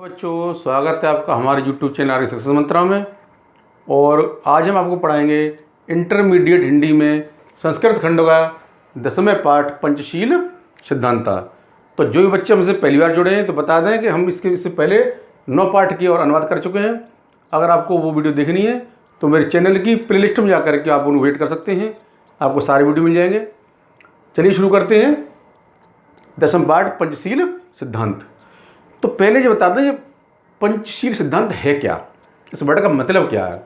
बच्चों, स्वागत है आपका हमारे YouTube चैनल आर्य सक्सेस मंत्रा में। और आज हम आपको पढ़ाएंगे इंटरमीडिएट हिंदी में संस्कृत खंड का 10वें पाठ पंचशील सिद्धांता। तो जो भी बच्चे हमसे पहली बार जुड़े हैं तो बता दें कि हम इससे पहले 9 पाठ किए और अनुवाद कर चुके हैं। अगर आपको वो वीडियो देखनी है तो मेरे चैनल की प्लेलिस्ट में जाकर के आप उन्हें वेट कर सकते हैं, आपको सारे वीडियो मिल जाएंगे। चलिए शुरू करते हैं 10वां पाठ पंचशील सिद्धांत। तो पहले जो बता दें ये पंचशील सिद्धांत है क्या, इस वर्ड का मतलब क्या है।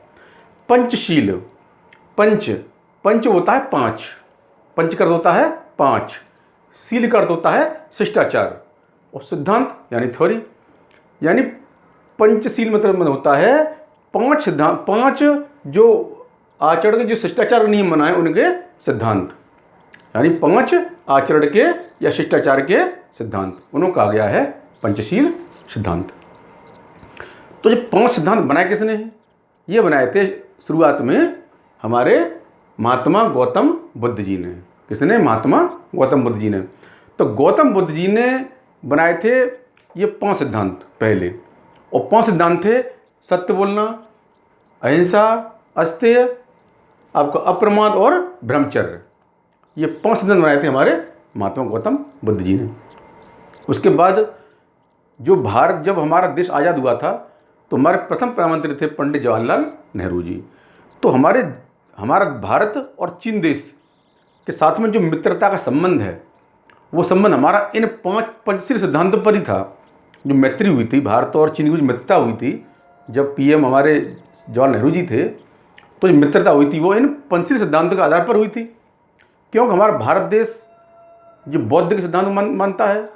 पंचशील, पंच होता है 5, पंच का अर्थ होता है 5, शील का अर्थ होता है शिष्टाचार, और सिद्धांत यानी थ्योरी। यानी पंचशील मतलब होता है 5 सिद्धांत, 5 जो आचरण के जो शिष्टाचार नियम बनाए उनके सिद्धांत, यानी 5 आचरण के या शिष्टाचार के सिद्धांत, उन्होंने कहा गया है पंचशील सिद्धांत। तो ये 5 सिद्धांत बनाए किसने हैं? ये बनाए थे शुरुआत में हमारे महात्मा गौतम बुद्ध जी ने। किसने? महात्मा गौतम बुद्ध जी ने। तो गौतम बुद्ध जी ने बनाए थे ये 5 सिद्धांत पहले, और 5 सिद्धांत थे सत्य बोलना, अहिंसा, अस्तेय, आपका अप्रमाद और ब्रह्मचर्य। ये 5 सिद्धांत बनाए थे हमारे महात्मा गौतम बुद्ध जी ने। उसके बाद जो भारत, जब हमारा देश आज़ाद हुआ था तो हमारे प्रथम प्रधानमंत्री थे पंडित जवाहरलाल नेहरू जी। तो हमारा भारत और चीन देश के साथ में जो मित्रता का संबंध है, वो संबंध हमारा इन 5 पंचशील सिद्धांतों पर ही था। जो मैत्री हुई थी, भारत और चीन की जो मित्रता हुई थी, जब पीएम हमारे जवाहरलाल नेहरू जी थे, तो जो मित्रता हुई थी वो इन पंचशील सिद्धांतों के आधार पर हुई थी। क्योंकि हमारा भारत देश जो बौद्ध के सिद्धांत को मानता है,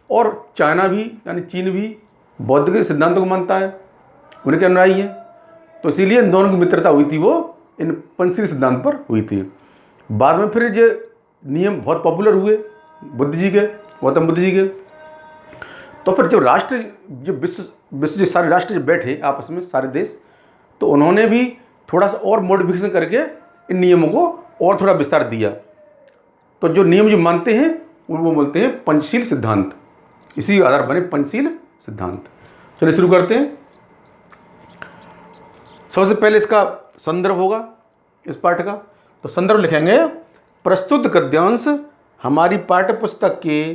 और चाइना भी यानी चीन भी बौद्ध के सिद्धांतों को मानता है, उनके अनुयायी हैं। तो इसीलिए इन दोनों की मित्रता हुई थी वो इन पंचशील सिद्धांत पर हुई थी। बाद में फिर ये नियम बहुत पॉपुलर हुए बुद्ध जी के, गौतम बुद्ध जी के। तो फिर जब राष्ट्र, जो विश्व जो सारे राष्ट्र जब बैठे आपस में सारे देश, तो उन्होंने भी थोड़ा सा और मॉडिफिकेशन करके इन नियमों को और थोड़ा विस्तार दिया। तो जो नियम जो मानते हैं वो बोलते हैं पंचशील सिद्धांत। इसी आधार बने पंचशील सिद्धांत। चलिए शुरू करते हैं। सबसे पहले इसका संदर्भ होगा इस पाठ का। तो संदर्भ लिखेंगे, प्रस्तुत गद्यांश हमारी पाठ्य पुस्तक के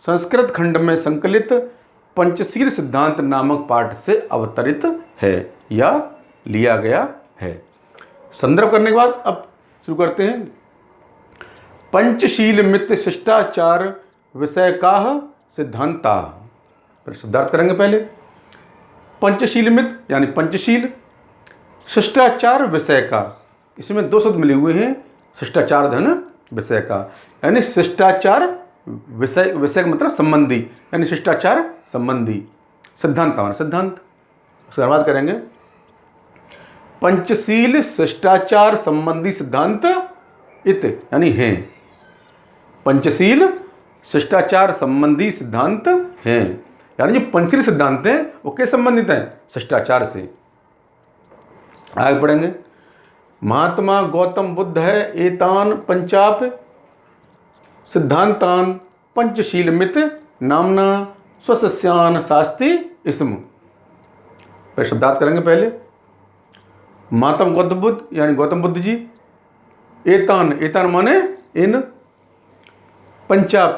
संस्कृत खंड में संकलित पंचशील सिद्धांत नामक पाठ से अवतरित है या लिया गया है। संदर्भ करने के बाद अब शुरू करते हैं। पंचशील मित शिष्टाचार विषय का सिद्धांता। फिर शब्दार्थ करेंगे पहले। पंचशील मित यानी पंचशील, शिष्टाचार विषय का, इसमें 2 शब्द मिले हुए हैं, शिष्टाचार धन विषय का। यानी शिष्टाचार विषय, विषय का मतलब संबंधी, यानी शिष्टाचार संबंधी, सिद्धांत हमारा सिद्धांत। उसका अनुवाद करेंगे, पंचशील शिष्टाचार संबंधी सिद्धांत इत यानी हैं। पंचशील शिष्टाचार संबंधी सिद्धांत हैं, यानी जो पंचशील सिद्धांत हैं वो किस संबंधित हैं? शिष्टाचार से। आगे पढ़ेंगे। महात्मा गौतम बुद्ध है एतान पंचाप सिद्धांतान पंचशील मित नामना स्वशिष्यान शास्ति इसम। फिर शब्दार्थ करेंगे पहले। महात्मा गौतम बुद्ध यानी गौतम बुद्ध जी, एतान माने इन, पंचाप,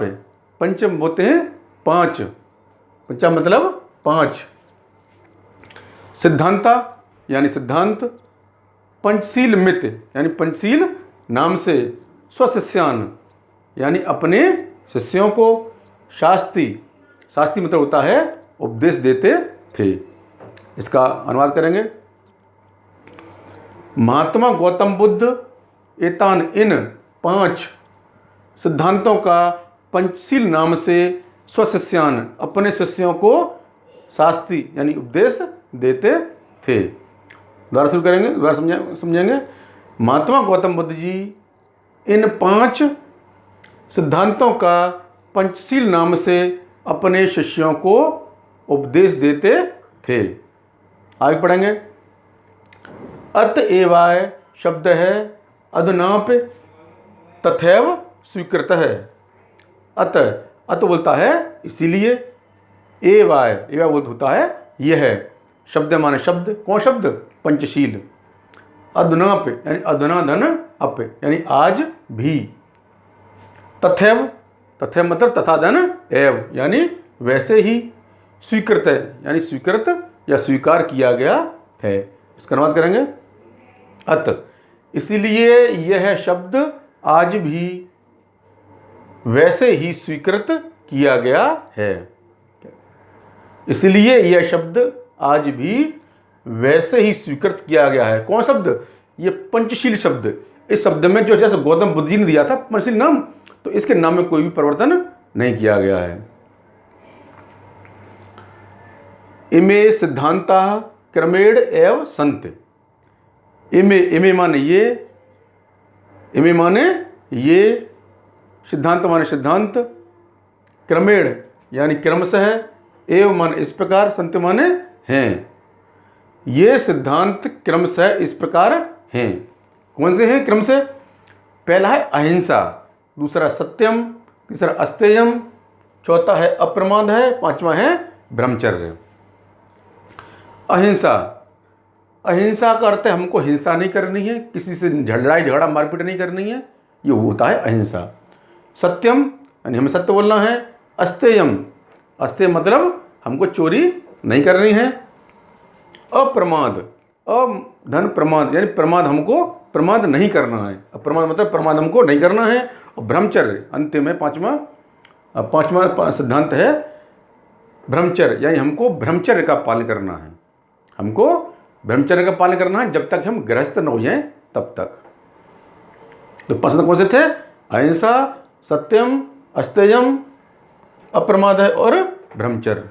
पंचम होते हैं 5, पंचा मतलब 5, सिद्धांता यानी सिद्धांत, पंचशील मित यानी पंचशील नाम से, स्वशिष्यान यानी अपने शिष्यों को, शास्ति मतलब होता है उपदेश देते थे। इसका अनुवाद करेंगे। महात्मा गौतम बुद्ध एतान इन 5 सिद्धांतों का पंचशील नाम से स्वशिष्यान अपने शिष्यों को शास्ति यानी उपदेश देते थे। दोबारा शुरू करेंगे, दोबारा समझेंगे। महात्मा गौतम बुद्ध जी इन 5 सिद्धांतों का पंचशील नाम से अपने शिष्यों को उपदेश देते थे। आगे पढ़ेंगे। अतएवाय शब्द है अधुनाप तथैव स्वीकृत है। अत बोलता है इसीलिए, एवाय बोलता होता है यह शब्द माने शब्द, कौन शब्द? पंचशील। अधुनाप यानी अधुना धन अप यानी आज भी। तथैव, तथैव मतलब तथा धन एव यानी वैसे ही। स्वीकृत है यानी स्वीकृत या स्वीकार किया गया है। इसका अनुवाद करेंगे अत इसलिए यह शब्द आज भी वैसे ही स्वीकृत किया गया है। इसलिए यह शब्द आज भी वैसे ही स्वीकृत किया गया है। कौन शब्द? ये पंचशील शब्द। इस शब्द में जो जैसे गौतम बुद्ध जी ने दिया था पंचशील नाम, तो इसके नाम में कोई भी परिवर्तन नहीं किया गया है। इमे सिद्धांता क्रमेण एव संत। इमे, इमे माने ये, इमे माने ये, सिद्धांत माने सिद्धांत, क्रमेण यानी क्रमशः, एव माने इस प्रकार, संत माने हैं। ये सिद्धांत क्रमशः इस प्रकार हैं। कौन से हैं क्रम से? पहला है अहिंसा, दूसरा सत्यम, तीसरा अस्तेयम, चौथा है अप्रमाद है, पांचवा है ब्रह्मचर्य। अहिंसा, अहिंसा का अर्थ है हमको हिंसा नहीं करनी है, किसी से लड़ाई झगड़ा मारपीट नहीं करनी है, ये होता है अहिंसा। सत्यम यानी हमें सत्य बोलना है। अस्तेयम, अस्तेय मतलब हमको चोरी नहीं करनी है। अप्रमाद, धन प्रमाद यानी प्रमाद हमको प्रमाद नहीं करना है। अप्रमाद मतलब प्रमाद हमको नहीं करना है। और ब्रह्मचर्य अंतिम में पांचवा सिद्धांत है ब्रह्मचर्य यानी हमको ब्रह्मचर्य का पालन करना है। हमको ब्रह्मचर्य का पालन करना है जब तक हम गृहस्थ न हो जाएं तब तक। तो पसंद कौन से थे? अहिंसा, सत्यम, अस्तेयम, अप्रमाद है और ब्रह्मचर्य।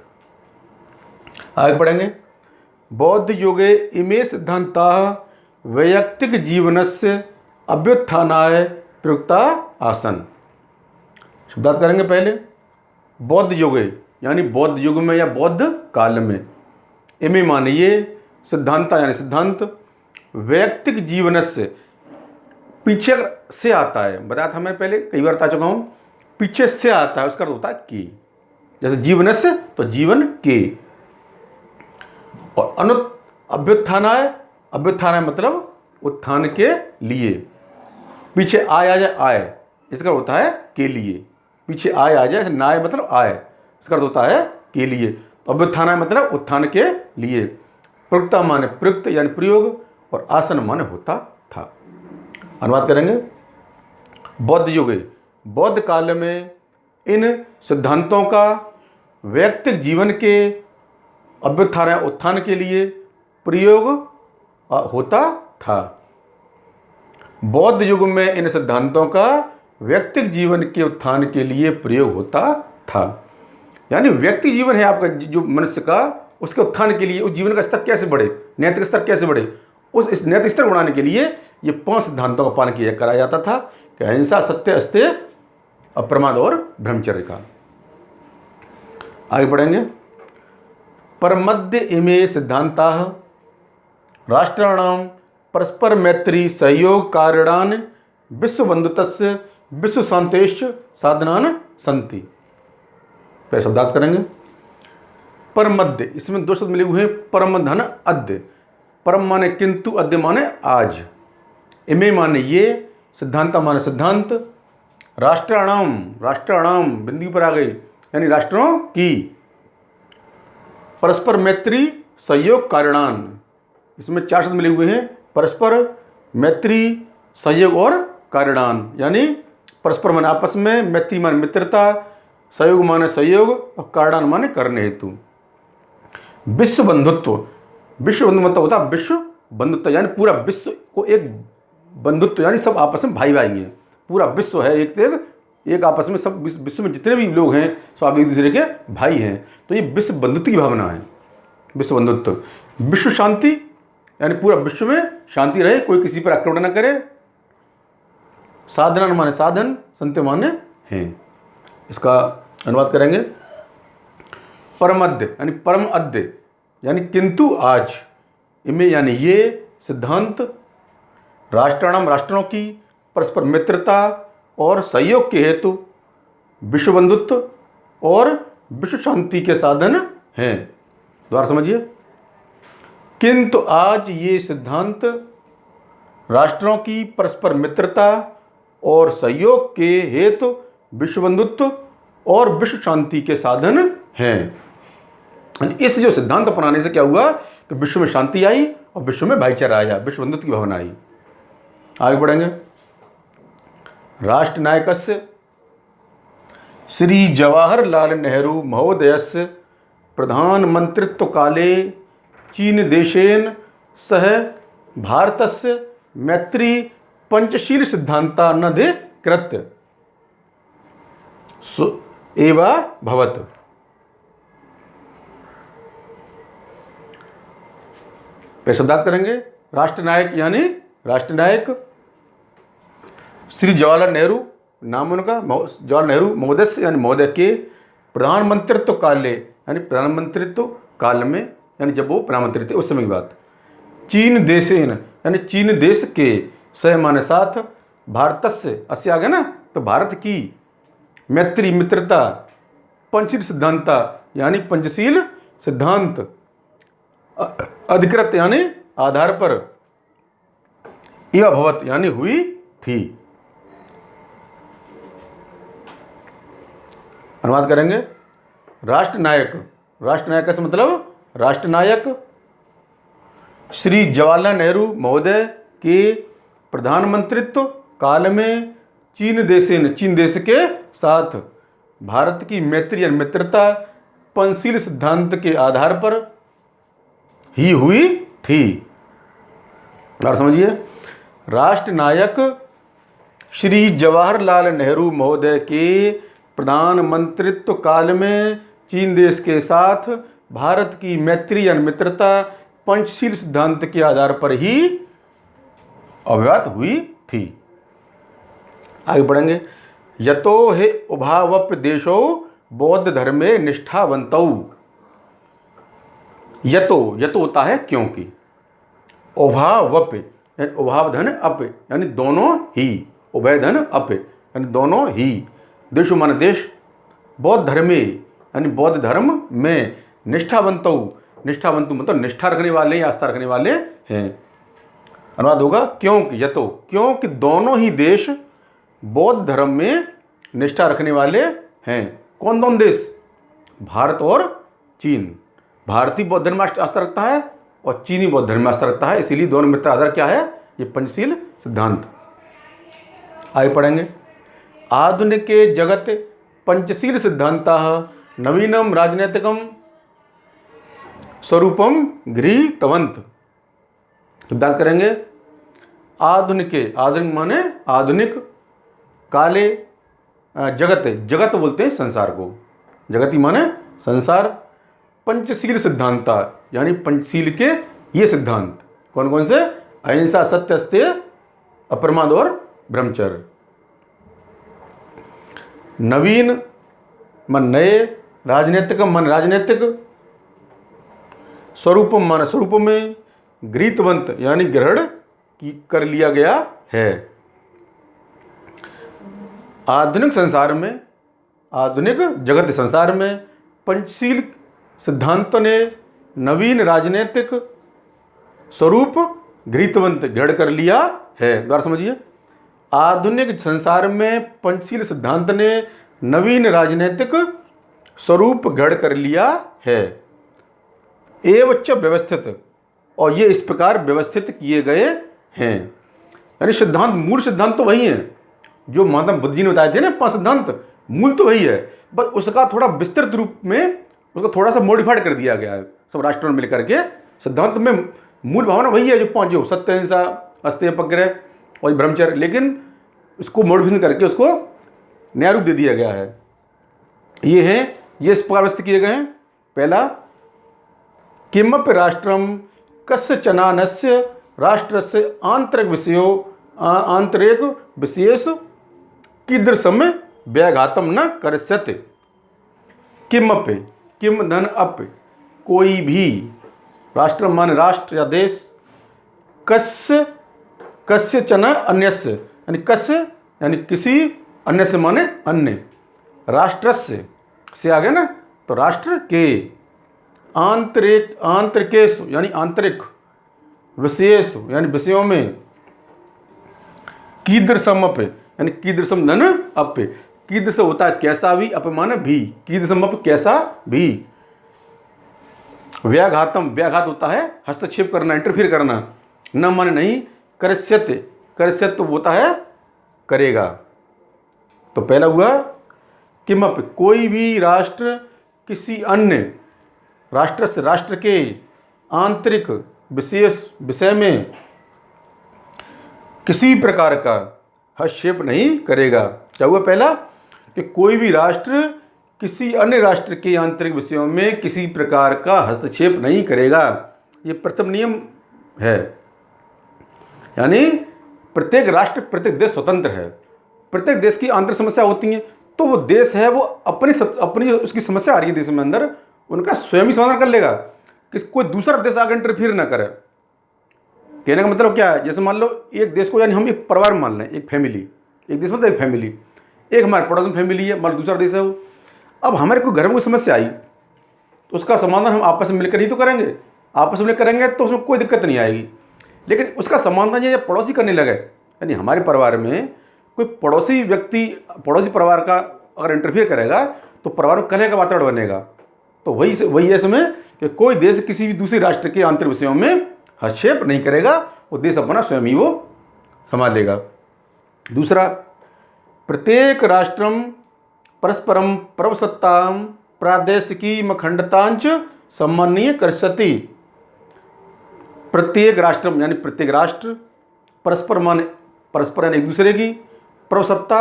आगे पढ़ेंगे। बौद्ध योगे इमे सिद्धांता वैयक्तिक जीवनस्य अभ्युत्थानाय प्रयुक्ता आसन। शब्दार्थ करेंगे पहले। बौद्ध योगे यानी बौद्ध युग में या बौद्ध काल में। इमे माने ये, सिद्धांता यानी सिद्धांत, वैयक्तिक जीवनस्य पीछे से आता है, बताया था मैंने पहले, कई बार बता चुका हूँ। पीछे से आता है उसका अर्थ होता है के, जैसे जीवनस्य तो जीवन के। और अभ्युत्थानाय, अभ्युत्थानाय मतलब उत्थान के लिए। पीछे आय आ जाए आय, इसका होता है के लिए। पीछे आय आ जाए, नाय मतलब आय, इसका अर्थ होता है के लिए। तो अभ्युत्थानाय मतलब उत्थान के लिए। प्रयुक्ता माने प्रयुक्त यानी प्रयोग, और आसन माने होता था। अनुवाद करेंगे। बौद्ध युग, बौद्ध काल में इन सिद्धांतों का वैयक्तिक जीवन के अभ्युत्थान उत्थान के लिए प्रयोग होता था। बौद्ध युग में इन सिद्धांतों का व्यक्तिगत जीवन के उत्थान के लिए प्रयोग होता था। यानी व्यक्ति जीवन है आपका जो मनुष्य का, उसके उत्थान के लिए उस जीवन का स्तर कैसे बढ़े, नैतिक स्तर कैसे बढ़े, इस नैतिक स्तर बढ़ाने के लिए ये 5 सिद्धांतों का पालन किया कराया जाता था कि अहिंसा, सत्य, अस्तेय, अप्रमाद और ब्रह्मचर्य का। आगे बढ़ेंगे। परमद्य इमे सिद्धांता राष्ट्राणाम परस्पर मैत्री सहयोग कारणान विश्व बंधुत्वस्य विश्व शांतेश्च साधनान संति। पहले शब्दार्थ करेंगे। परमद्य, इसमें 2 शब्द मिले हुए हैं, परम धन अद्य। परम माने किंतु, अद्य माने आज। इमे माने ये, सिद्धांता माने सिद्धांत, राष्ट्राणाम, राष्ट्राणाम बिंदु पर आ गई यानी राष्ट्रों की, परस्पर मैत्री सहयोग कारणान, इसमें 4 शब्द मिले हुए हैं, परस्पर, मैत्री, सहयोग और कारणान। यानी परस्पर माने आपस में, मैत्री माने मित्रता, सहयोग माने सहयोग और कारणान माने करने हेतु। विश्व बंधुत्व, विश्व बंधु मतलब होता है विश्व बंधुत्व यानी पूरा विश्व को एक बंधुत्व यानी सब आपस में भाई भाई हैं, पूरा विश्व है एक आपस में, सब विश्व में जितने भी लोग हैं सब एक दूसरे के भाई हैं। तो ये विश्व बंधुत्व की भावना है, विश्व बंधुत्व। विश्व शांति यानी पूरा विश्व में शांति रहे, कोई किसी पर आक्रमण न करे। साधना माने साधन, संत्य माने हैं। इसका अनुवाद करेंगे। परमद्य यानी परम अद्य यानी किंतु आज। इनमें यानी ये सिद्धांत राष्ट्राणाम राष्ट्रों की परस्पर मित्रता और सहयोग के हेतु विश्व बंधुत्व और विश्व शांति के साधन हैं। दोबारा समझिए। किंतु आज ये सिद्धांत राष्ट्रों की परस्पर मित्रता और सहयोग के हेतु विश्व बंधुत्व और विश्व शांति के साधन हैं। इस जो सिद्धांत अपनाने से क्या हुआ कि विश्व में शांति आई और विश्व में भाईचारा आया, विश्व बंधुत्व की भावना आई। आगे बढ़ेंगे। राष्ट्र नायकस्य श्री जवाहरलाल नेहरू महोदयस्य प्रधानमंत्रित्व काले चीन देशेन सह भारतस्य मैत्री पंचशील सिद्धान्तानधिकृत्य एवा भवत्। पे शब्दार्थ करेंगे। राष्ट्रनायक यानी राष्ट्रनायक श्री जवाहरलाल नेहरू, नाम उनका जवाहरलाल नेहरू महोदय से यानी महोदय के प्रधानमंत्रित्व काले यानी प्रधानमंत्रित्व काल में, यानी जब वो प्रधानमंत्री थे उस समय की बात। चीन देशेन यानी चीन देश के सह माने साथ, भारतस्य अस्य आ गया ना, तो भारत की मैत्री मित्रता पंचशील सिद्धांता यानी पंचशील सिद्धांत अधिकृत यानी आधार पर, एवं भवत यानी हुई थी। अनुवाद करेंगे। राष्ट्रनायक, राष्ट्रनायक का मतलब राष्ट्रनायक श्री जवाहरलाल नेहरू महोदय के प्रधानमंत्रित्व काल में चीन देश के साथ भारत की मैत्री या मित्रता पंचशील सिद्धांत के आधार पर ही हुई थी। और समझिए। राष्ट्रनायक श्री जवाहरलाल नेहरू महोदय के प्रधानमंत्रित्व काल में चीन देश के साथ भारत की मैत्री या मित्रता पंचशील सिद्धांत के आधार पर ही अभिव्यक्त हुई थी। आगे बढ़ेंगे। यतो हे उभावप्य देशो बौद्ध धर्मे निष्ठावन्तौ। यतो, यतो होता है क्योंकि, उभावप्य उभाव धन अप यानी दोनों ही, उभय धन अप यानी दोनों ही, देशो माने देश, बौद्ध धर्मे यानी बौद्ध धर्म में, निष्ठावन्तौ, निष्ठावन्तु मतलब निष्ठा रखने वाले या आस्था रखने वाले हैं। अनुवाद होगा क्योंकि, यतो क्योंकि दोनों ही देश बौद्ध धर्म में निष्ठा रखने वाले हैं। कौन कौन देश? भारत और चीन। भारतीय बौद्ध धर्म में आस्था रखता है और चीनी बौद्ध धर्म में आस्था रखता है, इसीलिए दोनों मित्र आधार क्या है? ये पंचशील सिद्धांत। आगे पढ़ेंगे। आधुनिक जगत पंचशील सिद्धांता नवीनम राजनैतिकम स्वरूपम गृहीतवन्त। सिद्धांत करेंगे। आधुनिक, आधुनिक माने आधुनिक, काले जगत, जगत बोलते हैं संसार को, जगती माने संसार, पंचशील सिद्धांता यानी पंचशील के ये सिद्धांत कौन कौन से? अहिंसा, सत्य, अस्तेय, अप्रमाद और ब्रह्मचर्य। नवीन मन नए, राजनीतिकम मन राजनीतिक, स्वरूपम मन स्वरूप में, गृहीतवंत यानी ग्रहण कर लिया गया है। आधुनिक संसार में, आधुनिक जगत संसार में पंचशील सिद्धांत ने नवीन राजनीतिक स्वरूप गृहीतवंत ग्रहण कर लिया है। द्वारा समझिए। आधुनिक संसार में पंचशील सिद्धांत ने नवीन राजनीतिक स्वरूप ग्रहण कर लिया है। एवं च व्यवस्थित, और ये इस प्रकार व्यवस्थित किए गए हैं। यानी सिद्धांत, मूल सिद्धांत तो वही है जो महात्मा बुद्ध जी ने बताए थे ना, 5 सिद्धांत, मूल तो वही है, बस उसका थोड़ा विस्तृत रूप में उसको थोड़ा सा मॉडिफाइड कर दिया गया है सब राष्ट्रों में मिलकर के। सिद्धांत में मूल भावना वही है जो 5, जो सत्य, अहिंसा, अस्तेय, अपग्रह और ब्रह्मचर्य, लेकिन उसको मॉडिफिकेशन करके उसको नया रूप दे दिया गया है। ये है, ये इस प्रकार व्यवस्थित किए गए हैं। पहला, किमपि राष्ट्रम कस्यचनानस्य राष्ट्रस्य आंतरिक विषयो आंतरिक विशेष कीदृशम व्याघातम न करिष्यति। किमपि, किम धन अप, कोई भी, राष्ट्र मान राष्ट्र या देश, कस्य, कस्यचन अन्यस्य यानी कस्य यानी किसी, अन्य माने अन्य, राष्ट्रस्य से आ गया ना, तो राष्ट्र के, आंतरिकेषु यानी आंतरिक, विषयेषु यानी विषयों में, कीदृशम अप यानी कीदृशम धन अप, कीदृश होता है कैसा भी, अपमान भी, कीदृशम अप कैसा भी। व्याघातम, व्याघात होता है हस्तक्षेप करना, इंटरफियर करना, न माने नहीं, करिष्यते, करिष्यत होता है करेगा। तो पहला हुआ किमप, कोई भी राष्ट्र किसी अन्य राष्ट्र से, राष्ट्र के आंतरिक विशेष विषय में किसी प्रकार का हस्तक्षेप नहीं करेगा। क्या हुआ पहला, कि कोई भी राष्ट्र किसी अन्य राष्ट्र के आंतरिक विषयों में किसी प्रकार का हस्तक्षेप नहीं करेगा। ये प्रथम नियम है। यानी प्रत्येक राष्ट्र, प्रत्येक देश स्वतंत्र है। प्रत्येक देश की आंतरिक समस्या होती हैं, तो वो देश है वो अपनी उसकी समस्या आ रही है देश में अंदर, उनका स्वयं ही समाधान कर लेगा, कि कोई दूसरा देश आगे इंटरफियर ना करे। कहने का मतलब क्या है, जैसे मान लो एक देश को, यानी हम एक परिवार मान लें, एक फैमिली, एक देश मतलब एक फैमिली, एक हमारे पड़ोस में फैमिली है, मान लो दूसरा देश है वो। अब हमारे कोई घर में कोई समस्या आई तो उसका समाधान हम आपस में मिलकर ही तो करेंगे। आपस में मिलकर करेंगे तो उसमें कोई दिक्कत नहीं आएगी। लेकिन उसका समाधान ये पड़ोसी करने लगे, यानी हमारे परिवार में कोई पड़ोसी व्यक्ति, पड़ोसी परिवार का अगर इंटरफियर करेगा तो परिवार में कलह का वातावरण बनेगा। तो वही है इसमें कि कोई देश किसी भी दूसरे राष्ट्र के आंतरिक विषयों में हस्तक्षेप नहीं करेगा, वो देश अपना स्वयं ही वो संभालेगा। दूसरा, प्रत्येक राष्ट्रम परस्परम प्रभुसत्तां प्रादेशिकी अखंडतांच सम्मानीय करिष्यति। प्रत्येक राष्ट्र यानी प्रत्येक राष्ट्र, परस्पर माने परस्पर यानी एक दूसरे की, प्रभुसत्ता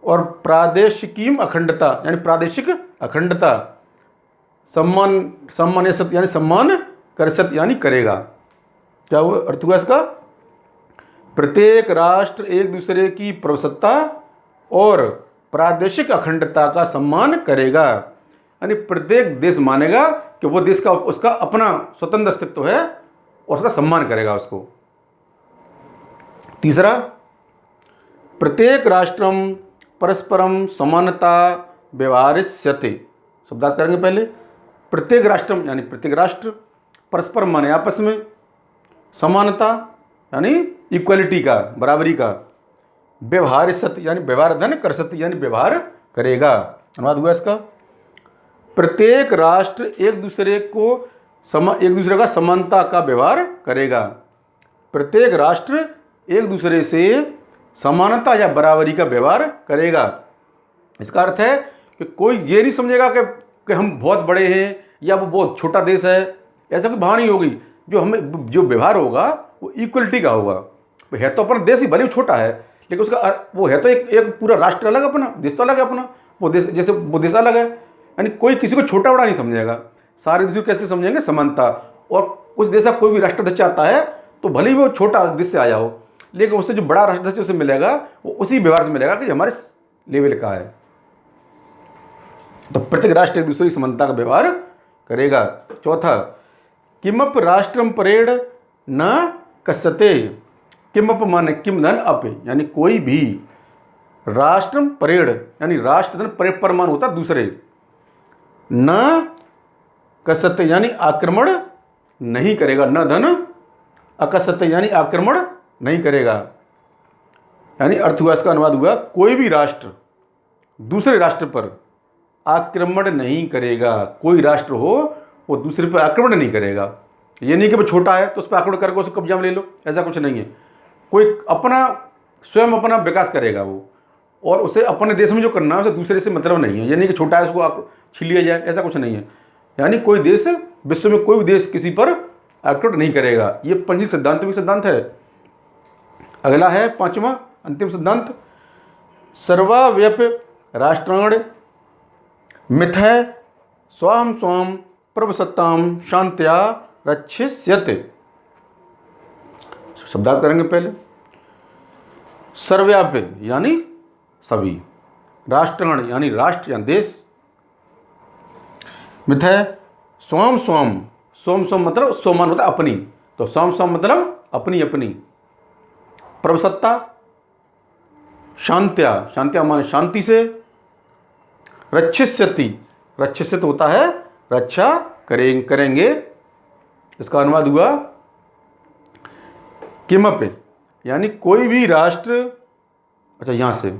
और प्रादेशिकी अखंडता यानी प्रादेशिक अखंडता, सम्मान यानी सम्मान, करिष्यत यानी करेगा। क्या हुआ अर्थ हुआ इसका, प्रत्येक राष्ट्र एक दूसरे की प्रभुसत्ता और प्रादेशिक अखंडता का सम्मान करेगा। यानी प्रत्येक देश मानेगा कि वो देश का उसका अपना स्वतंत्र अस्तित्व है और उसका सम्मान करेगा उसको। तीसरा, प्रत्येक राष्ट्रम परस्परम समानता व्यवहारिष्यते। शब्दार्थ करेंगे पहले। प्रत्येक राष्ट्रम यानी प्रत्येक राष्ट्र, परस्पर माने आपस में, समानता यानी इक्वलिटी का, बराबरी का, व्यवहारिष्यति यानी व्यवहार धन करसति यानी व्यवहार करेगा। अनुवाद हुआ इसका, प्रत्येक राष्ट्र एक दूसरे का समानता का व्यवहार करेगा। प्रत्येक राष्ट्र एक दूसरे से समानता या बराबरी का व्यवहार करेगा। इसका अर्थ है कि कोई ये नहीं समझेगा कि हम बहुत बड़े हैं या वो बहुत छोटा देश है, ऐसा कोई भाव नहीं होगी। जो व्यवहार होगा वो इक्वलिटी का होगा। है तो अपना देश ही, भले ही छोटा है, लेकिन उसका वो है तो एक पूरा राष्ट्र अलग, अपना देश तो अलग है अपना, वो देश जैसे वो देश अलग है। यानी कोई किसी को छोटा बड़ा नहीं समझेगा, सारे देशों को कैसे समझेंगे, समानता। और उस देश का कोई भी राष्ट्राध्यक्ष आता है तो भले ही वो छोटा देश से आया हो, लेकिन उससे जो बड़ा राष्ट्राध्यक्ष उसे मिलेगा वो उसी व्यवहार से मिलेगा कि हमारे लेवल का है। तो प्रत्येक राष्ट्र एक दूसरे की समानता का व्यवहार करेगा। चौथा, किमप राष्ट्रम परेड न कस्यते। किमप माने किम धन अप, यानी कोई भी, राष्ट्रम परेड यानी राष्ट्र धन परेड पर मान होता दूसरे, न कस्यते यानी आक्रमण नहीं करेगा, न धन अकस्यते यानी आक्रमण नहीं करेगा। यानी अर्थ हुआ इसका, अनुवाद हुआ, कोई भी राष्ट्र दूसरे राष्ट्र पर आक्रमण नहीं करेगा। कोई राष्ट्र हो वो दूसरे पर आक्रमण नहीं करेगा। ये नहीं कि वो छोटा है तो उस पर आक्रमण करके उसको कब्जा में ले लो, ऐसा कुछ नहीं है। कोई स्वयं अपना विकास करेगा वो, और उसे अपने देश में जो करना है उसे दूसरे से मतलब नहीं है। ये नहीं कि छोटा है उसको छीन लिया जाए, ऐसा कुछ नहीं है। यानी कोई देश, विश्व में कोई भी देश किसी पर आक्रमण नहीं करेगा। ये पंचीय सिद्धांत सिद्धांत है। अगला है पांचवा अंतिम सिद्धांत, सर्वाव्यप राष्ट्राण मिथय स्वाम स्वाम प्रभुसत्ताम शांत्या रक्षिष्यते। शब्दार्थ करेंगे पहले। सर्वव्यापी यानी सभी, राष्ट्रगण यानी राष्ट्र या देश, मिथय स्वम स्वम, स्वम स्वम मतलब स्वमान होता है अपनी, तो स्वम स्वम मतलब अपनी अपनी, प्रभुसत्ता, शांत्या, शांत्या माने शांति से, रक्षिष्यति, रक्षिष्यत होता है रक्षा करेंगे। इसका अनुवाद हुआ किमपि, यानी कोई भी राष्ट्र, अच्छा यहाँ से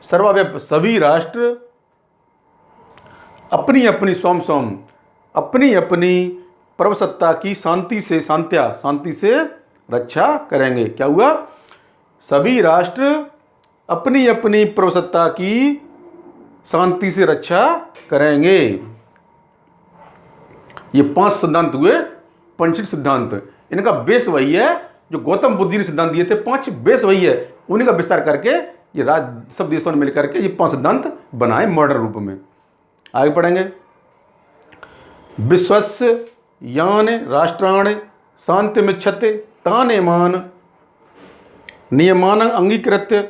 सर्वव्यापी सभी राष्ट्र अपनी अपनी अपनी अपनी प्रभुसत्ता की शांति से रक्षा करेंगे। क्या हुआ? सभी राष्ट्र अपनी अपनी प्रभुसत्ता की शांति से रक्षा करेंगे। ये 5 सिद्धांत हुए पंचशील सिद्धांत। इनका बेस वही है जो गौतम बुद्ध जी ने सिद्धांत दिए थे। 5 बेस वही है, उन्हीं का विस्तार करके ये सब देशों ने मिलकर के ये 5 सिद्धांत बनाए मॉडर्न रूप में। आगे पढ़ेंगे। विश्वस्य यान राष्ट्राण शांतिमिच्छते तानेमान नियमान अंगीकृत्य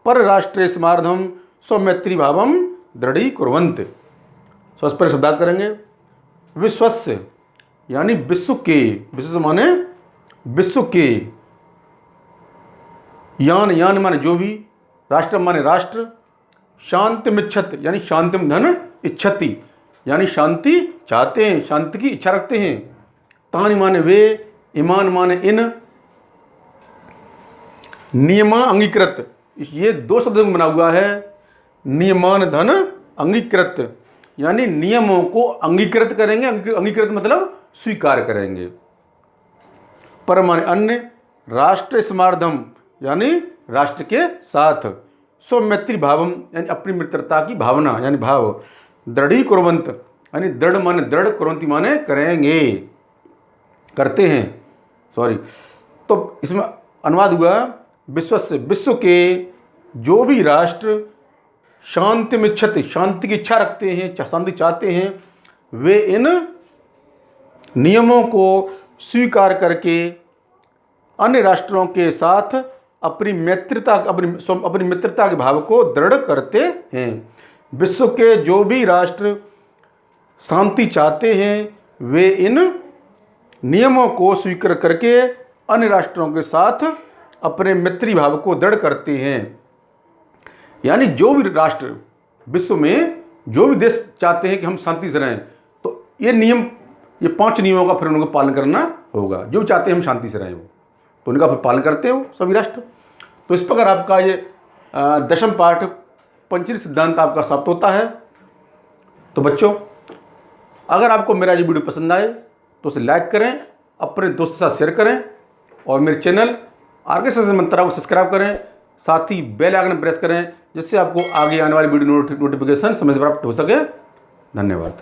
परराष्ट्रे स्मार्धम स्वमैत्री भावम दृढ़ीकुर्वन्ति। इस पर शब्दार्थ करेंगे। विश्वस्य यानी विश्व के, विश्व माने विश्व के, यान माने जो भी, राष्ट्र माने राष्ट्र, शांतिमिच्छत यानी शांतिम धन इच्छति यानी शांति चाहते हैं, शांति की इच्छा रखते हैं। तानि माने वे, ईमान माने इन, नियमा अंगीकृत, ये 2 शब्दों में बना हुआ है। नियमान धन अंगीकृत यानी नियमों को अंगीकृत करेंगे। अंगीकृत मतलब स्वीकार करेंगे। पर माने अन्य, राष्ट्र स्मार्धम यानी राष्ट्र के साथ, स्वमैत्री भावम यानी अपनी मित्रता की भावना यानी भाव, दृढ़ीकुर्वन्त यानी दृढ़ माने दृढ़, कुर्वन्ति माने करेंगे, करते हैं, सॉरी। तो इसमें अनुवाद हुआ विश्वस्य, विश्व के जो भी राष्ट्र शांतिमिच्छति शांति की इच्छा रखते हैं, शांति चाहते हैं, वे इन नियमों को स्वीकार करके अन्य राष्ट्रों के साथ अपनी मित्रता के भाव को दृढ़ करते हैं। विश्व के जो भी राष्ट्र शांति चाहते हैं, वे इन नियमों को स्वीकार करके अन्य राष्ट्रों के साथ अपने मैत्री भाव को दृढ़ करते हैं। यानी जो भी राष्ट्र विश्व में, जो भी देश चाहते हैं कि हम शांति से रहें, तो ये नियम, ये 5 नियमों का फिर उनको पालन करना होगा। जो भी चाहते हैं हम शांति से रहें, वो तो उनका फिर पालन करते हो सभी राष्ट्र। तो इस प्रकार आपका ये 10वां पाठ पंचशील सिद्धांत आपका समाप्त होता है। तो बच्चों, अगर आपको मेरा ये वीडियो पसंद आए तो उसे लाइक करें, अपने दोस्तों के साथ शेयर करें और मेरे चैनल आगे से मंत्रा को सब्सक्राइब करें, साथ ही बेल आइकन प्रेस करें, जिससे आपको आगे आने वाली वीडियो नोटिफिकेशन समय से प्राप्त हो सके। धन्यवाद।